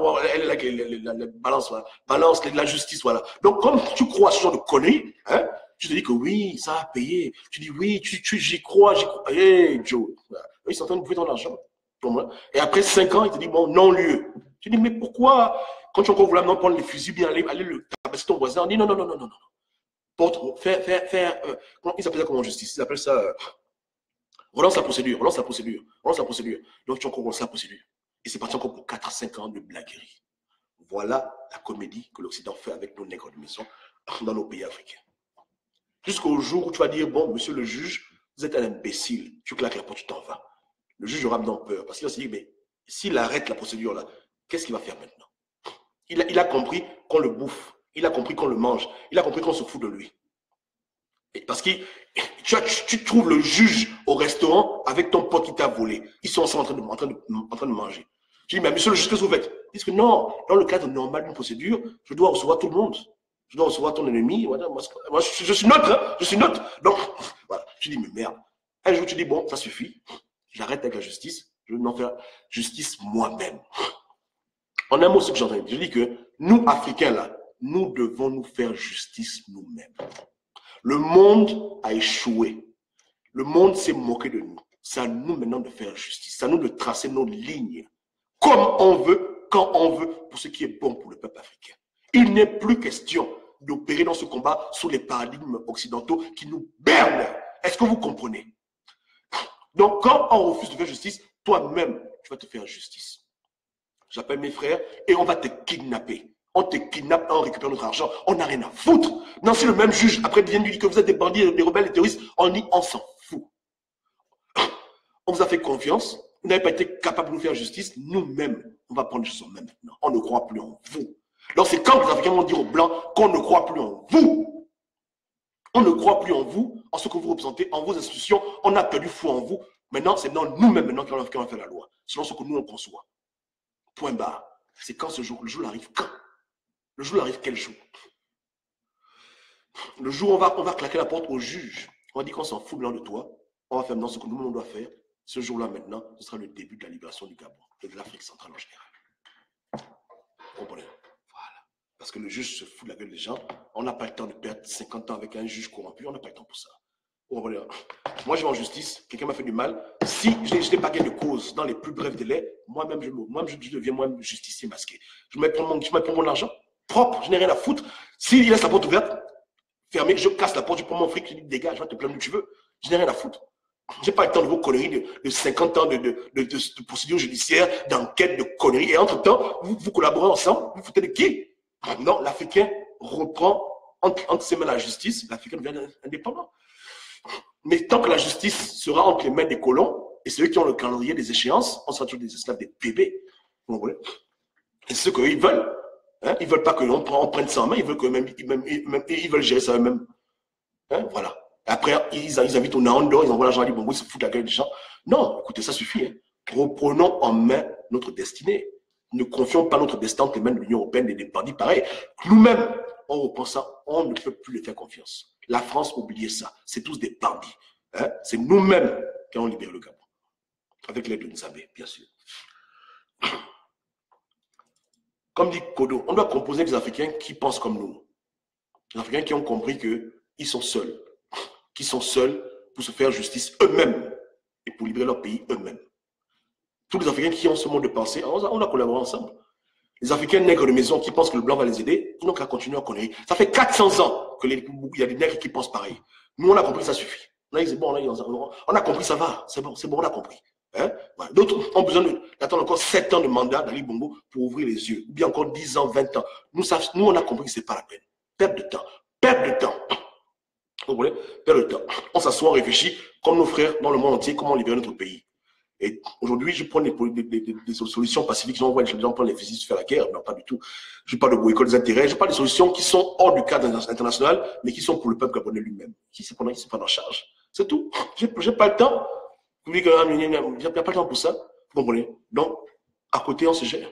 la balance, voilà, balance la justice, voilà. Donc, comme tu crois à ce genre de conneries, hein, tu te dis que oui, ça a payé. Tu dis oui, j'y crois, j'y crois. Hey, Joe, voilà. Ils sont en train de bouffer ton argent. Et après 5 ans, il te dit bon, non-lieu. Tu dis, mais pourquoi, quand tu encore voulu maintenant prendre les fusils, bien aller le tabasser ton voisin, on dit non, non, non, non, non, non. Ils appellent ça comment en justice? Ils appellent ça relance la procédure, relance la procédure, relance la procédure. Donc tu as encore relancé la procédure. Et c'est parti encore pour 4 à 5 ans de blaguerie. Voilà la comédie que l'Occident fait avec nos nègres de maison dans nos pays africains. Jusqu'au jour où tu vas dire, bon, monsieur le juge, vous êtes un imbécile. Tu claques la porte, tu t'en vas. Le juge aura maintenant peur. Parce qu'il va se dire, mais s'il arrête la procédure là, qu'est-ce qu'il va faire maintenant? Il a compris qu'on le bouffe. Il a compris qu'on le mange. Il a compris qu'on se fout de lui. Et parce que tu trouves le juge au restaurant avec ton pote qui t'a volé. Ils sont ensemble en train de manger. Je dis, mais monsieur le juge, qu'est-ce que vous faites? Ils disent que non, dans le cadre normal d'une procédure, je dois recevoir tout le monde. Je dois recevoir ton ennemi. Voilà, moi, je suis neutre. Hein, je suis neutre. Donc, voilà. Je dis, mais merde. Un jour, tu dis, bon, ça suffit. J'arrête avec la justice. Je vais m'en faire justice moi-même. En un mot, ce que j'entends, je dis que nous, Africains, là, nous devons nous faire justice nous-mêmes. Le monde a échoué. Le monde s'est moqué de nous. C'est à nous maintenant de faire justice. C'est à nous de tracer nos lignes comme on veut, quand on veut, pour ce qui est bon pour le peuple africain. Il n'est plus question d'opérer dans ce combat sous les paradigmes occidentaux qui nous bernent. Est-ce que vous comprenez? Donc, quand on refuse de faire justice, toi-même, tu vas te faire justice. J'appelle mes frères et on va te kidnapper. On te kidnappe, on récupère notre argent. On n'a rien à foutre. Non, si le même juge, après, vient lui dire que vous êtes des bandits, des rebelles, des terroristes, on dit, on s'en fout. On vous a fait confiance. Vous n'avez pas été capable de nous faire justice. Nous-mêmes, on va prendre les choses en main maintenant. On ne croit plus en vous. Donc, c'est quand les Africains vont dire aux Blancs qu'on ne croit plus en vous. On ne croit plus en vous, en ce que vous représentez, en vos institutions. On a perdu foi en vous. Maintenant, c'est dans nous-mêmes maintenant qu'on va faire la loi. Selon ce que nous, on conçoit. Point barre. C'est quand ce jour, le jour arrive quand? Le jour arrive quel jour? Le jour où on va claquer la porte au juge. On va dire qu'on s'en fout blanc de toi. On va faire maintenant ce que nous, on doit faire. Ce jour-là, maintenant, ce sera le début de la libération du Gabon et de l'Afrique centrale en général. Vous comprenez? Voilà. Parce que le juge se fout de la gueule des gens. On n'a pas le temps de perdre 50 ans avec un juge corrompu. On n'a pas le temps pour ça. Vous comprenez? Moi, je vais en justice. Quelqu'un m'a fait du mal. Si je n'ai pas gain de cause dans les plus brefs délais, moi-même, je deviens moi-même justicier masqué. Je me prends mon argent propre. Je n'ai rien à foutre. S'il laisse la porte ouverte, fermée, je casse la porte, je prends mon fric, je dis dégage, je vais te plaindre où tu veux. Je n'ai rien à foutre. Je n'ai pas le temps de vos conneries de 50 ans de procédure judiciaire, d'enquête, de conneries. Et entre-temps, vous collaborez ensemble, vous foutez de qui? Non, l'Africain reprend entre ses mains la justice, l'Africain devient indépendant. Mais tant que la justice sera entre les mains des colons, et ceux qui ont le calendrier des échéances, on sera toujours des esclaves, des bébés. Vous voyez? Et c'est ce qu'eux, ils veulent. Hein? Ils ne veulent pas que l'on prenne ça en main, ils veulent que ils veulent gérer ça eux-mêmes. Hein? Voilà. Après, ils invitent au Nando, ils envoient l'argent à l'Ibongo, ils se foutent la gueule des gens. Non, écoutez, ça suffit. Hein. Reprenons en main notre destinée. Ne confions pas notre destin entre les mains de l'Union européenne et des bandits pareils. Nous-mêmes, on reprend ça, on ne peut plus les faire confiance. La France, oubliez ça. C'est tous des bandits. Hein? C'est nous-mêmes qui allons libérer le Gabon. Avec l'aide de Nzambe, bien sûr. Comme dit Kodo, on doit composer des Africains qui pensent comme nous. Les Africains qui ont compris qu'ils sont seuls. Qui sont seuls pour se faire justice eux-mêmes et pour libérer leur pays eux-mêmes. Tous les Africains qui ont ce mode de pensée, on a collaboré ensemble. Les Africains nègres de maison qui pensent que le blanc va les aider, ils n'ont qu'à continuer à connaître. Ça fait 400 ans qu'il y a des nègres qui pensent pareil. Nous, on a compris, ça suffit. Là, c'est bon, on a compris, ça va. C'est bon, on a compris. Hein? Voilà. D'autres ont besoin d'attendre encore 7 ans de mandat d'Ali Bongo pour ouvrir les yeux. Ou bien encore 10 ans, 20 ans. Nous, on a compris que ce n'est pas la peine. Perte de temps. Perte de temps. Vous voulez perdre le temps. On s'assoit, on réfléchit, comme nos frères dans le monde entier, comment libérer notre pays. Et aujourd'hui, je prends des solutions pacifiques. Je vois les gens prendre les fusils se faire la guerre. Non, pas du tout. Je parle de boycott des intérêts. Je parle des solutions qui sont hors du cadre international, mais qui sont pour le peuple gabonais lui-même. Qui se prend en charge. C'est tout. J'ai pas le temps. Vous dites qu'il n'y a pas le temps pour ça. Vous comprenez? Donc, à côté, on se gère.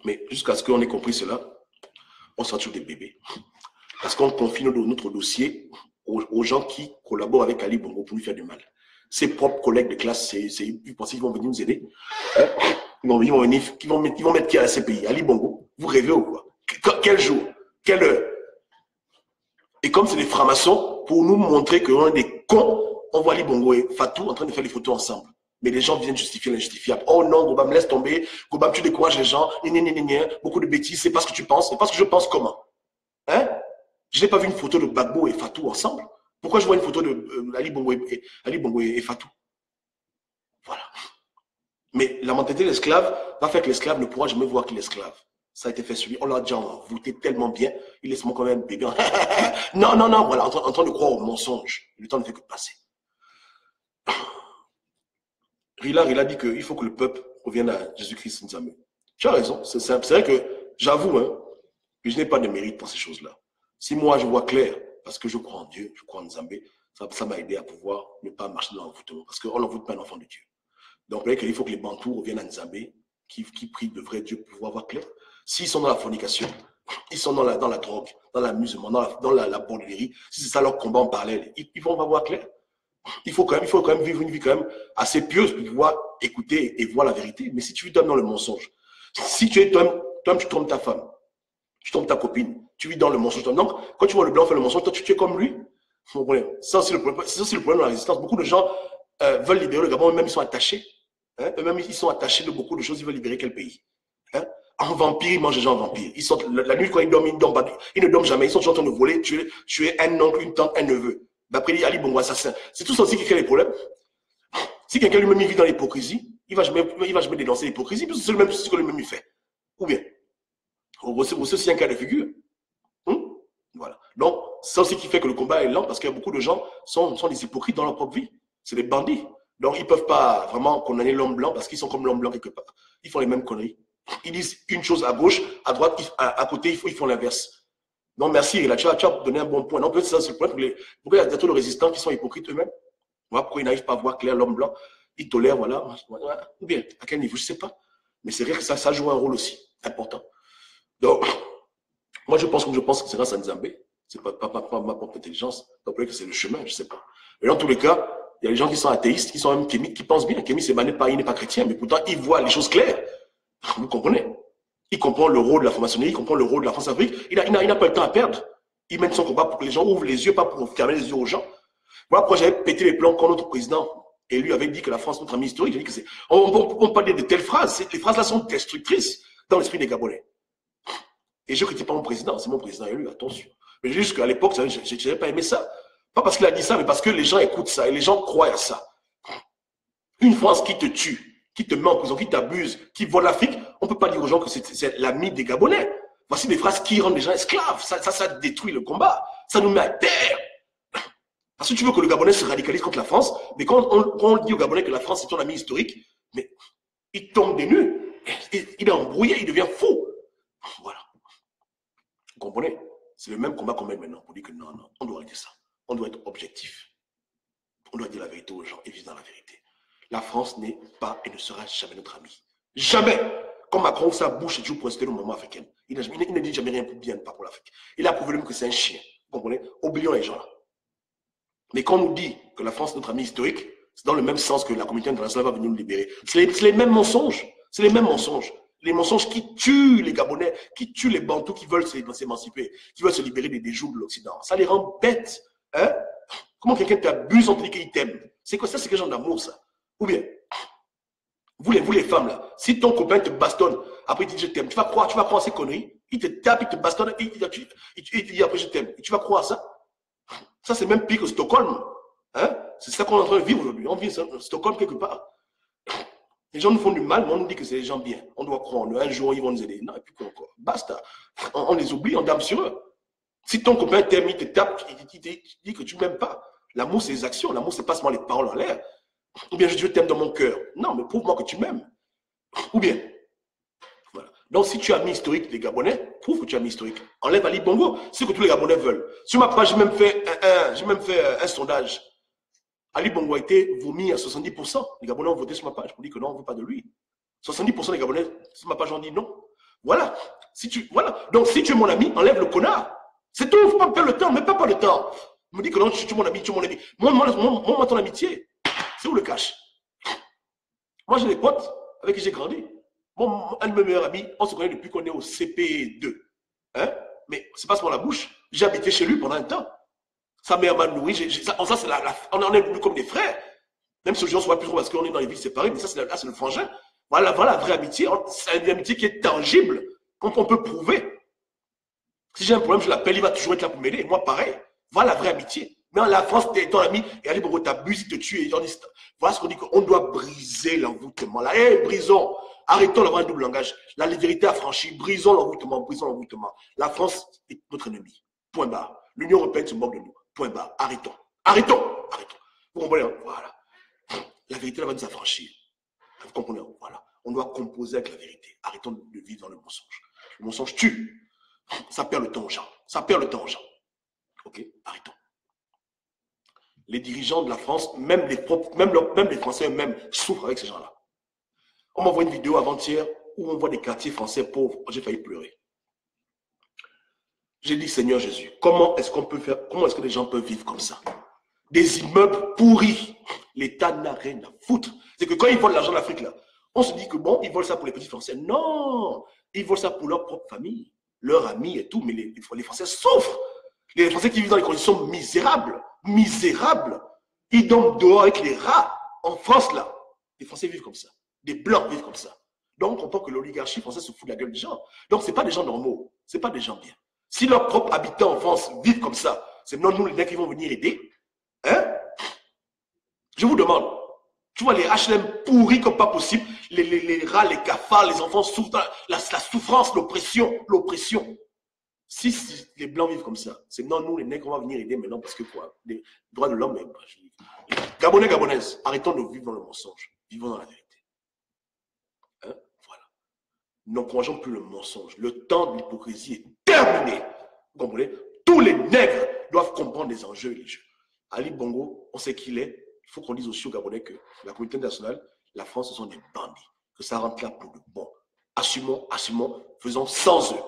Mais jusqu'à ce qu'on ait compris cela, on sera toujours des bébés. Parce qu'on confie notre dossier aux gens qui collaborent avec Ali Bongo pour lui faire du mal. Ses propres collègues de classe, vous pensez qu'ils vont venir nous aider? Hein? Ils vont mettre qui à la CPI? Ali Bongo? Vous rêvez ou quoi? Quel jour? Quelle heure? Et comme c'est des francs-maçons, pour nous montrer qu'on est des cons, on voit Ali Bongo et Fatou en train de faire des photos ensemble. Mais les gens viennent justifier l'injustifiable. Oh non, Gobam, laisse tomber. Gobam, tu décourages les gens. Beaucoup de bêtises. C'est pas ce que tu penses. C'est pas ce que je pense comment. Hein? Je n'ai pas vu une photo de Gbagbo et Fatou ensemble. Pourquoi je vois une photo de Ali Bongo et Fatou? Voilà. Mais la mentalité de l'esclave va faire que l'esclave ne pourra jamais voir qu'il est esclave. Ça a été fait sur lui. On l'a déjà envoûté tellement bien. Il laisse moi quand même bébé. Non, non, non. Voilà, en train de croire au mensonge. Le temps ne fait que passer. Rila dit qu'il faut que le peuple revienne à Jésus-Christ Nzambe. Tu as raison. C'est vrai que j'avoue que je n'ai pas de mérite pour ces choses-là. Si moi je vois clair, parce que je crois en Dieu, je crois en Nzambe, ça m'a aidé à pouvoir ne pas marcher dans l'envoûtement. Parce qu'on n'envoûte pas un enfant de Dieu. Donc, il faut que les Bantous reviennent à Nzambe, qui prient de vrai Dieu pour pouvoir voir clair. S'ils sont dans la fornication, ils sont dans la drogue, dans l'amusement, dans la bordellerie, si c'est ça leur combat en parallèle, ils vont voir clair. Il faut quand même vivre une vie quand même assez pieuse pour pouvoir écouter et voir la vérité. Mais si tu vis dans le mensonge, si tu es toi, tu trompes ta femme, tu trompes ta copine, tu vis dans le mensonge. Donc, quand tu vois le blanc faire le mensonge, toi, tu es comme lui. Ça, c'est le problème de la résistance. Beaucoup de gens veulent libérer le Gabon, eux-mêmes, ils sont attachés. Hein? Eux-mêmes, ils sont attachés de beaucoup de choses. Ils veulent libérer quel pays? Hein? En vampire, ils mangent les gens en vampire. Ils sortent la nuit, quand ils dorment, ils ne dorment jamais. Ils sont toujours en train de voler, tuer un oncle, une tante, un neveu. D'après Ali Bongo, assassin. C'est tout ça aussi qui crée les problèmes. Si quelqu'un lui-même vit dans l'hypocrisie, il va jamais dénoncer l'hypocrisie, parce que c'est ce que lui-même il fait. Ou bien, c'est aussi un cas de figure. Voilà. Donc, ça aussi qui fait que le combat est lent, parce qu'il y a beaucoup de gens qui sont des hypocrites dans leur propre vie. C'est des bandits. Donc, ils ne peuvent pas vraiment condamner l'homme blanc, parce qu'ils sont comme l'homme blanc quelque part. Ils font les mêmes conneries. Ils disent une chose à gauche, à droite, à côté, ils font l'inverse. Non, merci, là, tu as donné un bon point. Non, peut-être ça, c'est le problème. Pourquoi il y a tous les résistants qui sont hypocrites eux-mêmes? Voilà, pourquoi ils n'arrivent pas à voir clair l'homme blanc? Ils tolèrent, voilà. Ou bien, à quel niveau, je ne sais pas. Mais c'est vrai que ça joue un rôle aussi important. Donc, moi, je pense que c'est grâce à Nzambe. C'est pas ma propre intelligence. Donc, peut-être que c'est le chemin, je ne sais pas. Mais dans tous les cas, il y a des gens qui sont athéistes, qui sont même kémites, qui pensent bien. Kémite, il n'est pas chrétien, mais pourtant, il voit les choses claires. Vous comprenez? Il comprend le rôle de la franc-maçonnerie, il comprend le rôle de la France-Afrique. Il n'a pas le temps à perdre. Il mène son combat pour que les gens ouvrent les yeux, pas pour fermer les yeux aux gens. Voilà pourquoi j'avais pété les plombs quand notre président élu avait dit que la France, notre ami historique, j'ai dit que c'est. On peut pas dire de telles phrases. Les phrases-là sont destructrices dans l'esprit des Gabonais. Et je ne critique pas mon président, c'est mon président élu, attention. Mais juste qu'à l'époque, je n'avais pas aimé ça. Pas parce qu'il a dit ça, mais parce que les gens écoutent ça et les gens croient à ça. Une France qui te tue, qui te met en prison, qui t'abuse, qui vole l'Afrique, on ne peut pas dire aux gens que c'est l'ami des Gabonais. Voici des phrases qui rendent les gens esclaves. Ça détruit le combat. Ça nous met à terre. Parce que tu veux que le Gabonais se radicalise contre la France, mais quand on dit au Gabonais que la France est ton ami historique, mais il tombe des nues. Il est embrouillé, il devient fou. Voilà. Vous comprenez? C'est le même combat qu'on mène maintenant pour dire que non, on doit arrêter ça. On doit être objectif. On doit dire la vérité aux gens et vivre dans la vérité. La France n'est pas et ne sera jamais notre ami. Jamais. Comme Macron ouvre sa bouche et toujours pour inciter le moment africain. Il ne dit jamais rien pour bien, pas pour l'Afrique. Il a prouvé même que c'est un chien. Vous comprenez? Oublions les gens là. Mais quand on nous dit que la France est notre ami historique, c'est dans le même sens que la communauté internationale va venir nous libérer. C'est les mêmes mensonges. C'est les mêmes mensonges. Les mensonges qui tuent les Gabonais, qui tuent les Bantous qui veulent s'émanciper, qui veulent se libérer des jougs de l'Occident. Ça les rend bêtes. Hein? Comment quelqu'un t'abuse en te disant qu'il t'aime? C'est quoi ça? C'est quel genre d'amour ça? Ou bien, vous les femmes là, si ton copain te bastonne, après il te dit je t'aime, tu vas croire à ces conneries? Il te tape, il te bastonne, il te dit après je t'aime. Et tu vas croire à ça? Ça c'est même pire que Stockholm. Hein? C'est ça qu'on est en train de vivre aujourd'hui. On vit à Stockholm quelque part. Les gens nous font du mal, mais on nous dit que c'est des gens bien. On doit croire en eux. Un jour, ils vont nous aider. Non, et puis quoi encore? Basta. On les oublie, on dame sur eux. Si ton copain t'aime, il te tape, il te dit que tu ne m'aimes pas. L'amour, c'est les actions. L'amour, c'est pas seulement les paroles en l'air. Ou bien, je t'aime dans mon cœur. Non, mais prouve-moi que tu m'aimes. Ou bien, voilà. Donc, si tu as mis historique des Gabonais, prouve que tu as mis historique. Enlève Ali Bongo. C'est ce que tous les Gabonais veulent. Sur ma page, j'ai même fait un sondage. Ali Bongo a été vomi à 70%. Les Gabonais ont voté sur ma page pour dire que non, on ne veut pas de lui. 70% des Gabonais sur ma page ont dit non. Voilà. Voilà. Donc, si tu es mon ami, enlève le connard. C'est tout. Il ne faut pas perdre le temps. Mais pas le temps. me dis que non, tu es mon ami, tu es mon ami. Moi, ton amitié. C'est où le cache? Moi, j'ai des potes avec qui j'ai grandi. Un de mes meilleurs amis, on se connaît depuis qu'on est au CP2. Hein? Mais c'est pas seulement la bouche. J'ai habité chez lui pendant un temps. Sa mère m'a nourri. Ça, c'est on en est plus comme des frères. Même si les gens ne se voient plus trop parce qu'on est dans les villes séparées, mais ça, c'est le frangin. Voilà la vraie amitié. C'est une amitié qui est tangible, qu'on peut prouver. Si j'ai un problème, je l'appelle, il va toujours être là pour m'aider. Moi, pareil. Voilà la vraie amitié. Mais en la France, t'es ton ami, et allez, bon, t'abuses, il te tue. Voilà ce qu'on dit, qu'on doit briser l'envoûtement. Là, brisons. Arrêtons d'avoir un double langage. La vérité affranchie. Brisons l'envoûtement, brisons l'envoûtement. La France est notre ennemi. Point barre. L'Union européenne se moque de nous. Point barre. Arrêtons. Arrêtons. Arrêtons. Vous comprenez, hein? Voilà. La vérité va nous affranchir. Vous comprenez? Voilà. On doit composer avec la vérité. Arrêtons de vivre dans le mensonge. Le mensonge tue. Ça perd le temps aux gens. Ça perd le temps aux gens. Ok? Arrêtons. Les dirigeants de la France, même les Français eux-mêmes souffrent avec ces gens-là. On m'envoie une vidéo avant-hier où on voit des quartiers français pauvres. J'ai failli pleurer. J'ai dit, Seigneur Jésus, comment est-ce que les gens peuvent vivre comme ça? Des immeubles pourris. L'État n'a rien à foutre. C'est que quand ils volent l'argent d'Afrique, là, on se dit que bon, ils volent ça pour les petits Français. Non, ils volent ça pour leur propre famille, leurs amis et tout. Mais les Français souffrent. Les Français qui vivent dans des conditions misérables. Misérables. Ils dorment dehors avec les rats. En France, là, les Français vivent comme ça. Des Blancs vivent comme ça. Donc, on comprend que l'oligarchie française se fout de la gueule des gens. Donc, ce n'est pas des gens normaux. Ce n'est pas des gens bien. Si leurs propres habitants en France vivent comme ça, c'est maintenant nous, les mecs, qui vont venir aider. Hein? Je vous demande. Tu vois les HLM pourris comme pas possible. Les rats, les cafards, les enfants souffrent. La souffrance, l'oppression. Si les Blancs vivent comme ça, c'est maintenant nous, les nègres, on va venir aider maintenant parce que quoi? Les droits de l'homme, Gabonais, Gabonaises, arrêtons de vivre dans le mensonge. Vivons dans la vérité. Hein? Voilà. N'encourageons plus le mensonge. Le temps de l'hypocrisie est terminé. Vous comprenez? Tous les nègres doivent comprendre les enjeux et les jeux. Ali Bongo, on sait qui il est. Il faut qu'on dise aussi aux Gabonais que la communauté internationale, la France, ce sont des bandits. Que ça rentre là pour le bon. Assumons, faisons sans eux.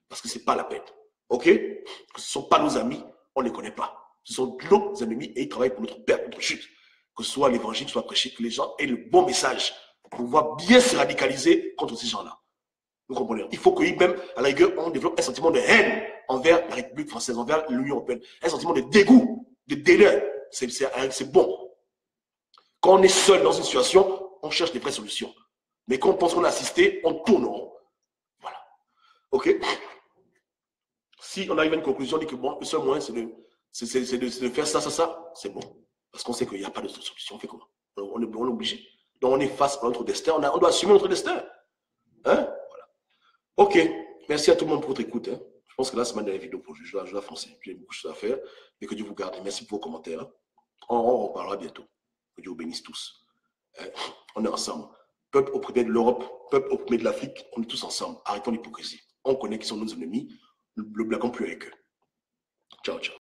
Parce que ce n'est pas la peine. OK? Que ce ne sont pas nos amis, on ne les connaît pas. Ce sont nos ennemis et ils travaillent pour notre perte, notre chute. Que ce soit l'évangile soit prêché, que les gens aient le bon message pour pouvoir bien se radicaliser contre ces gens-là. Vous comprenez? Il faut qu'ils même, à la rigueur, on développe un sentiment de haine envers la République française, envers l'Union européenne. Un sentiment de dégoût, de dédain. C'est bon. Quand on est seul dans une situation, on cherche des vraies solutions. Mais quand on pense qu'on a assisté, on tourne en rond. Voilà. OK? Si on arrive à une conclusion, on dit que bon, le seul moyen, c'est de faire ça, c'est bon. Parce qu'on sait qu'il n'y a pas de solution. On fait comment? On est obligé. Donc on est face à notre destin. On doit assumer notre destin. Hein? Voilà. OK. Merci à tout le monde pour votre écoute. Hein. Je pense que là, c'est ma dernière vidéo pour aujourd'hui. Je dois foncer. J'ai beaucoup de choses à faire. Mais que Dieu vous garde. Merci pour vos commentaires. Hein. On reparlera bientôt. Que Dieu vous bénisse tous. Hein? On est ensemble. Peuple opprimé de l'Europe, peuple opprimé de l'Afrique, on est tous ensemble. Arrêtons l'hypocrisie. On connaît qui sont nos ennemis. Le blaguons plus avec eux. Ciao, ciao.